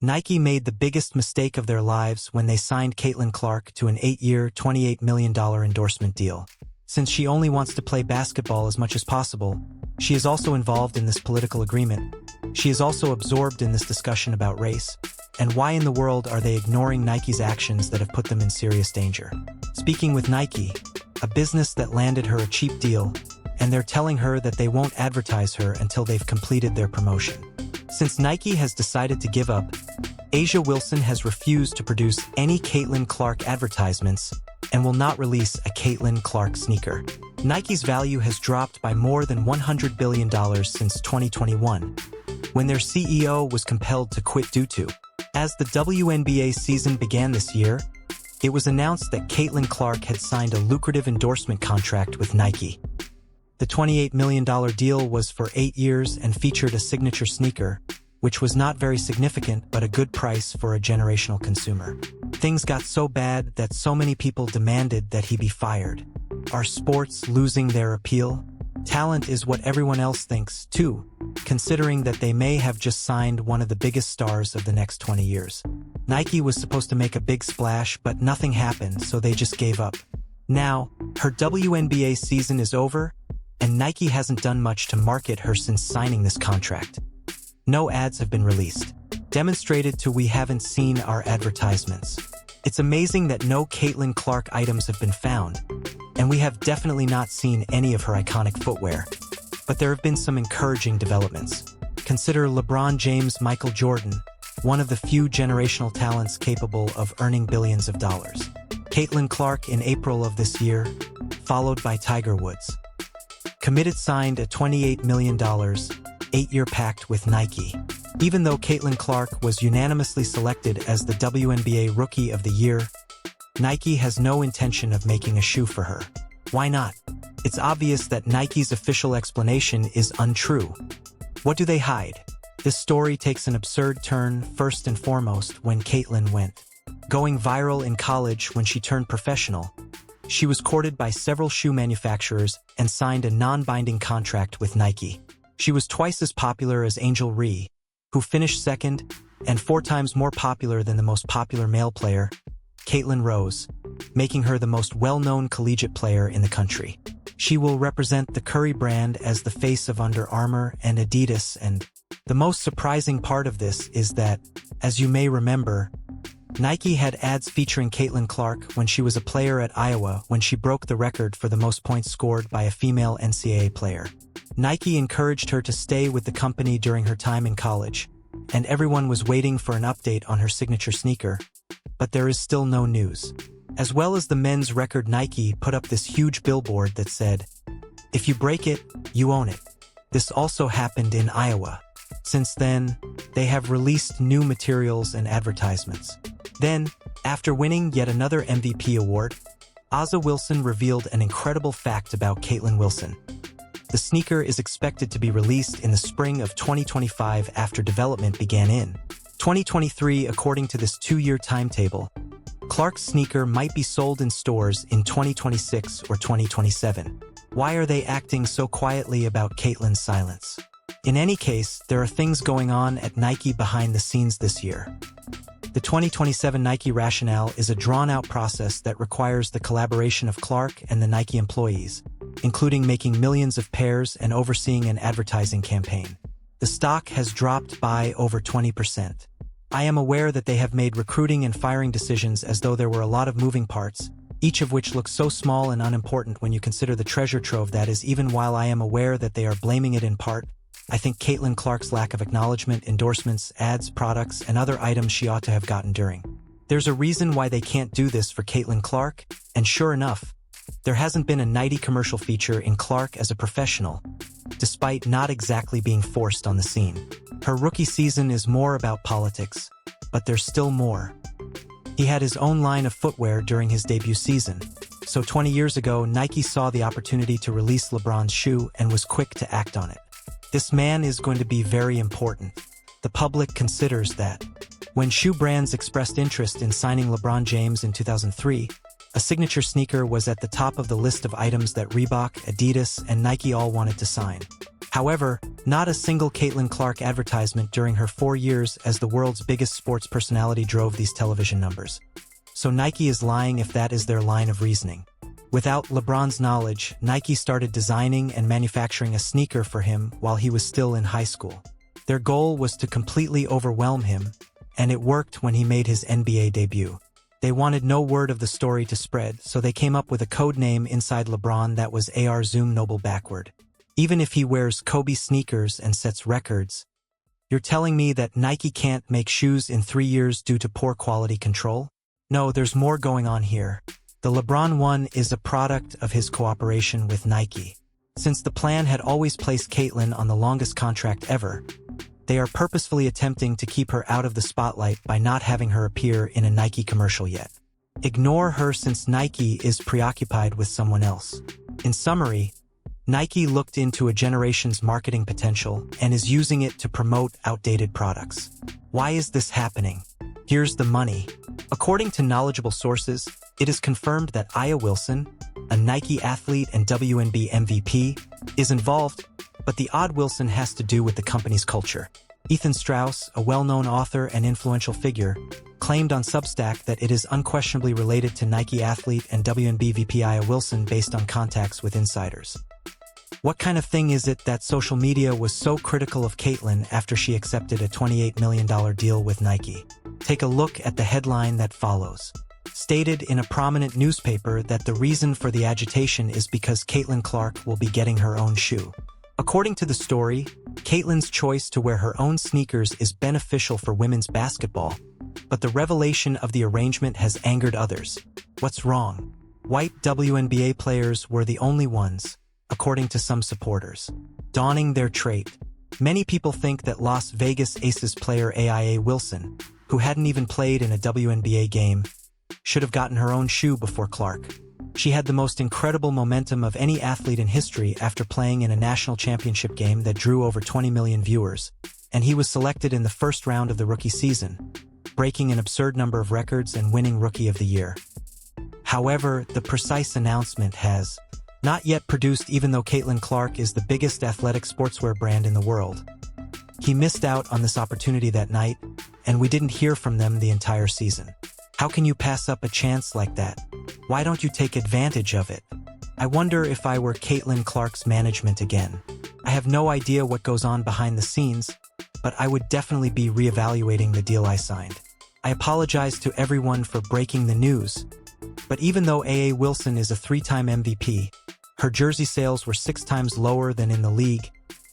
Nike made the biggest mistake of their lives when they signed Caitlin Clark to an 8-year, $28 million endorsement deal. Since she only wants to play basketball as much as possible, she is also involved in this political agreement. She is also absorbed in this discussion about race. And why in the world are they ignoring Nike's actions that have put them in serious danger? Speaking with Nike, a business that landed her a cheap deal, and they're telling her that they won't advertise her until they've completed their promotion. Since Nike has decided to give up, A'ja Wilson has refused to produce any Caitlin Clark advertisements and will not release a Caitlin Clark sneaker. Nike's value has dropped by more than $100 billion since 2021, when their CEO was compelled to quit due to. As the WNBA season began this year, it was announced that Caitlin Clark had signed a lucrative endorsement contract with Nike. The $28 million deal was for 8 years and featured a signature sneaker, which was not very significant but a good price for a generational consumer. Things got so bad that so many people demanded that he be fired. Are sports losing their appeal? Talent is what everyone else thinks, too, considering that they may have just signed one of the biggest stars of the next 20 years. Nike was supposed to make a big splash, but nothing happened, so they just gave up. Now, her WNBA season is over, and Nike hasn't done much to market her since signing this contract. No ads have been released, demonstrated to we haven't seen our advertisements. It's amazing that no Caitlin Clark items have been found, and we have definitely not seen any of her iconic footwear. But there have been some encouraging developments. Consider LeBron James, Michael Jordan, one of the few generational talents capable of earning billions of dollars. Caitlin Clark in April of this year, followed by Tiger Woods. Committed signed a $28 million, 8-year pact with Nike. Even though Caitlin Clark was unanimously selected as the WNBA Rookie of the Year, Nike has no intention of making a shoe for her. Why not? It's obvious that Nike's official explanation is untrue. What do they hide? This story takes an absurd turn first and foremost when Caitlin went going viral in college when she turned professional. She was courted by several shoe manufacturers and signed a non-binding contract with Nike. She was twice as popular as Angel Ree, who finished second, and 4 times more popular than the most popular male player, Caitlin Rose, making her the most well-known collegiate player in the country. She will represent the Curry brand as the face of Under Armour and Adidas, and the most surprising part of this is that, as you may remember, Nike had ads featuring Caitlin Clark when she was a player at Iowa when she broke the record for the most points scored by a female NCAA player. Nike encouraged her to stay with the company during her time in college, and everyone was waiting for an update on her signature sneaker, but there is still no news. As well as the men's record, Nike put up this huge billboard that said, "If you break it, you own it." This also happened in Iowa. Since then, they have released new materials and advertisements. Then, after winning yet another MVP award, A'ja Wilson revealed an incredible fact about Caitlin Wilson. The sneaker is expected to be released in the spring of 2025 after development began in 2023 according to this 2-year timetable. Clark's sneaker might be sold in stores in 2026 or 2027. Why are they acting so quietly about Caitlin's silence? In any case, there are things going on at Nike behind the scenes this year. The 2027 Nike rationale is a drawn-out process that requires the collaboration of Clark and the Nike employees, including making millions of pairs and overseeing an advertising campaign. The stock has dropped by over 20%. I am aware that they have made recruiting and firing decisions as though there were a lot of moving parts, each of which looks so small and unimportant when you consider the treasure trove that is. Even while I am aware that they are blaming it in part, I think Caitlin Clark's lack of acknowledgement, endorsements, ads, products, and other items she ought to have gotten during. There's a reason why they can't do this for Caitlin Clark, and sure enough, there hasn't been a Nike commercial feature in Clark as a professional, despite not exactly being forced on the scene. Her rookie season is more about politics, but there's still more. He had his own line of footwear during his debut season, so 20 years ago Nike saw the opportunity to release LeBron's shoe and was quick to act on it. This man is going to be very important. The public considers that. When shoe brands expressed interest in signing LeBron James in 2003, a signature sneaker was at the top of the list of items that Reebok, Adidas, and Nike all wanted to sign. However, not a single Caitlin Clark advertisement during her 4 years as the world's biggest sports personality drove these television numbers. So Nike is lying if that is their line of reasoning. Without LeBron's knowledge, Nike started designing and manufacturing a sneaker for him while he was still in high school. Their goal was to completely overwhelm him, and it worked when he made his NBA debut. They wanted no word of the story to spread, so they came up with a code name inside LeBron that was AR Zoom Noble backward. Even if he wears Kobe sneakers and sets records, you're telling me that Nike can't make shoes in 3 years due to poor quality control? No, there's more going on here. The LeBron one is a product of his cooperation with Nike. Since the plan had always placed Caitlin on the longest contract ever, they are purposefully attempting to keep her out of the spotlight by not having her appear in a Nike commercial yet. Ignore her since Nike is preoccupied with someone else. In summary, Nike looked into a generation's marketing potential and is using it to promote outdated products. Why is this happening? Here's the money. According to knowledgeable sources, it is confirmed that Aya Wilson, a Nike athlete and WNBA MVP, is involved, but the odd Wilson has to do with the company's culture. Ethan Strauss, a well-known author and influential figure, claimed on Substack that it is unquestionably related to Nike athlete and WNBA VP Aya Wilson based on contacts with insiders. What kind of thing is it that social media was so critical of Caitlin after she accepted a $28 million deal with Nike? Take a look at the headline that follows. Stated in a prominent newspaper that the reason for the agitation is because Caitlin Clark will be getting her own shoe. According to the story, Caitlin's choice to wear her own sneakers is beneficial for women's basketball, but the revelation of the arrangement has angered others. What's wrong? White WNBA players were the only ones, according to some supporters, donning their trait. Many people think that Las Vegas Aces player Aya Wilson, who hadn't even played in a WNBA game, should have gotten her own shoe before Clark. She had the most incredible momentum of any athlete in history after playing in a national championship game that drew over 20 million viewers, and he was selected in the first round of the rookie season, breaking an absurd number of records and winning Rookie of the Year. However, the precise announcement has not yet produced, even though Caitlin Clark is the biggest athletic sportswear brand in the world. He missed out on this opportunity that night, and we didn't hear from them the entire season. How can you pass up a chance like that? Why don't you take advantage of it? I wonder if I were Caitlin Clark's management again. I have no idea what goes on behind the scenes, but I would definitely be reevaluating the deal I signed. I apologize to everyone for breaking the news, but even though Aya Wilson is a 3-time MVP, her jersey sales were 6 times lower than in the league,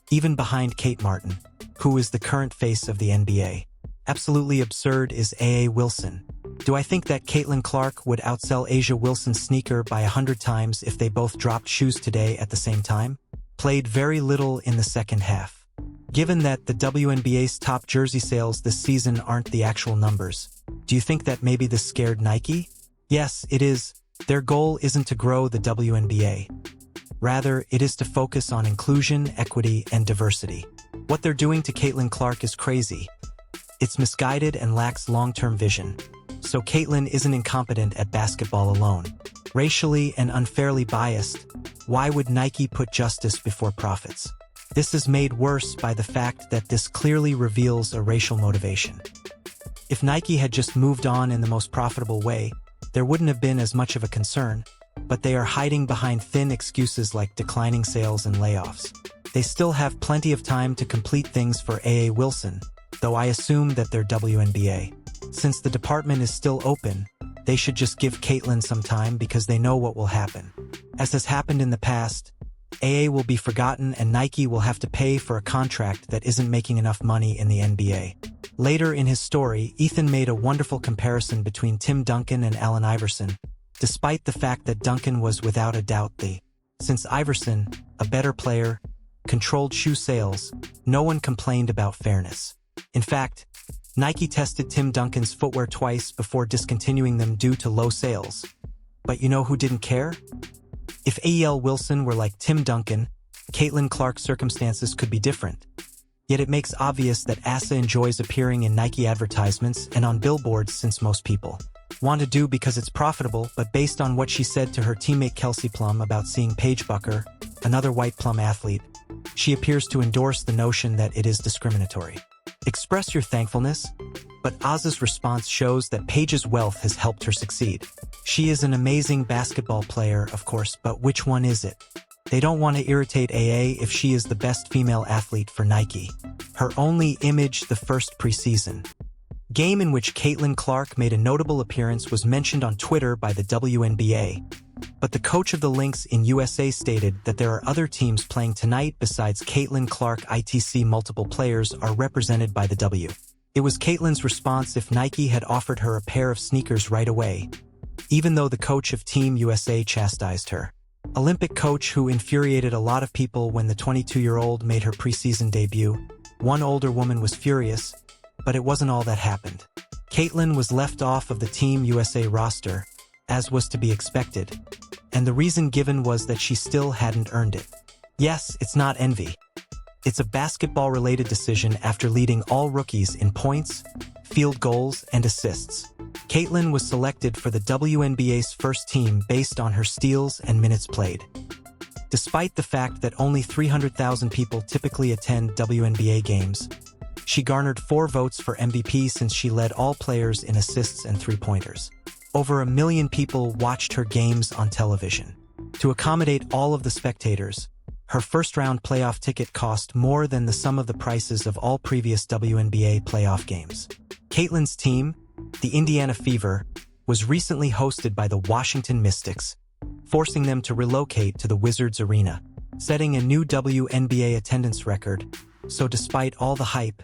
even behind Kate Martin, who is the current face of the NBA. Absolutely absurd is Aya Wilson. Do I think that Caitlin Clark would outsell A'ja Wilson's sneaker by 100 times if they both dropped shoes today at the same time? Played very little in the second half. Given that the WNBA's top jersey sales this season aren't the actual numbers, do you think that maybe this scared Nike? Yes, it is. Their goal isn't to grow the WNBA. Rather, it is to focus on inclusion, equity, and diversity. What they're doing to Caitlin Clark is crazy. It's misguided and lacks long-term vision. So Caitlin isn't incompetent at basketball alone. Racially and unfairly biased, why would Nike put justice before profits? This is made worse by the fact that this clearly reveals a racial motivation. If Nike had just moved on in the most profitable way, there wouldn't have been as much of a concern, but they are hiding behind thin excuses like declining sales and layoffs. They still have plenty of time to complete things for Aya Wilson, though I assume that they're WNBA. Since the department is still open, they should just give Caitlin some time because they know what will happen. As has happened in the past, AA will be forgotten and Nike will have to pay for a contract that isn't making enough money in the NBA. Later in his story, Ethan made a wonderful comparison between Tim Duncan and Allen Iverson, despite the fact that Duncan was without a doubt since Iverson, a better player, controlled shoe sales, no one complained about fairness. In fact, Nike tested Tim Duncan's footwear twice before discontinuing them due to low sales. But you know who didn't care? If Aya Wilson were like Tim Duncan, Caitlin Clark's circumstances could be different. Yet it makes obvious that Asa enjoys appearing in Nike advertisements and on billboards since most people want to do because it's profitable, but based on what she said to her teammate Kelsey Plum about seeing Paige Bucker, another white Plum athlete, She appears to endorse the notion that it is discriminatory. Express your thankfulness, but Oz's response shows that Paige's wealth has helped her succeed. She is an amazing basketball player, of course, but which one is it? They don't want to irritate AA if she is the best female athlete for Nike. Her only image the first preseason game in which Caitlin Clark made a notable appearance was mentioned on Twitter by the WNBA, but the coach of the Lynx in USA stated that there are other teams playing tonight besides Caitlin Clark. ITC multiple players are represented by the W. It was Caitlin's response if Nike had offered her a pair of sneakers right away, even though the coach of Team USA chastised her. Olympic coach who infuriated a lot of people when the 22-year-old made her preseason debut. One older woman was furious, but it wasn't all that happened. Caitlin was left off of the Team USA roster, as was to be expected, and the reason given was that she still hadn't earned it. Yes, it's not envy. It's a basketball-related decision after leading all rookies in points, field goals, and assists. Caitlin was selected for the WNBA's first team based on her steals and minutes played. Despite the fact that only 300,000 people typically attend WNBA games, she garnered 4 votes for MVP since she led all players in assists and three-pointers. Over 1 million people watched her games on television. To accommodate all of the spectators, her first-round playoff ticket cost more than the sum of the prices of all previous WNBA playoff games. Caitlin's team, the Indiana Fever, was recently hosted by the Washington Mystics, forcing them to relocate to the Wizards Arena, setting a new WNBA attendance record. So despite all the hype,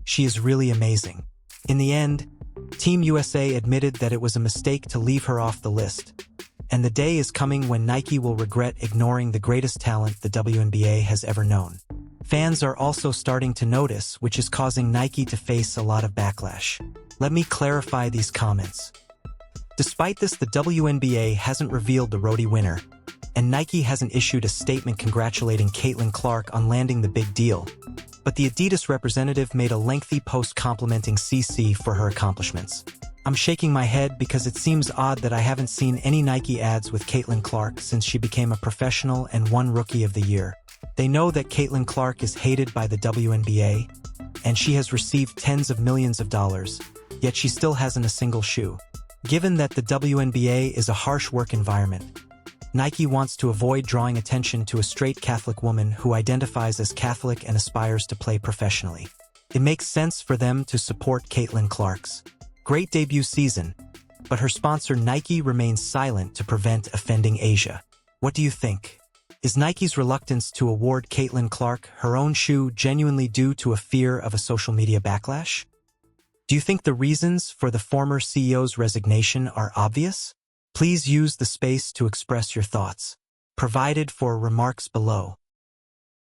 she is really amazing. In the end, Team USA admitted that it was a mistake to leave her off the list, and the day is coming when Nike will regret ignoring the greatest talent the WNBA has ever known. Fans are also starting to notice, which is causing Nike to face a lot of backlash. Let me clarify these comments. Despite this, the WNBA hasn't revealed the Rhodey winner, and Nike hasn't issued a statement congratulating Caitlin Clark on landing the big deal. But the Adidas representative made a lengthy post complimenting CC for her accomplishments. I'm shaking my head because it seems odd that I haven't seen any Nike ads with Caitlin Clark since she became a professional and won Rookie of the Year. They know that Caitlin Clark is hated by the WNBA, and she has received tens of millions of dollars, yet she still hasn't a single shoe. Given that the WNBA is a harsh work environment, Nike wants to avoid drawing attention to a straight Catholic woman who identifies as Catholic and aspires to play professionally. It makes sense for them to support Caitlin Clark's great debut season, but her sponsor Nike remains silent to prevent offending Asia. What do you think? Is Nike's reluctance to award Caitlin Clark her own shoe genuinely due to a fear of a social media backlash? Do you think the reasons for the former CEO's resignation are obvious? Please use the space to express your thoughts, provided for remarks below.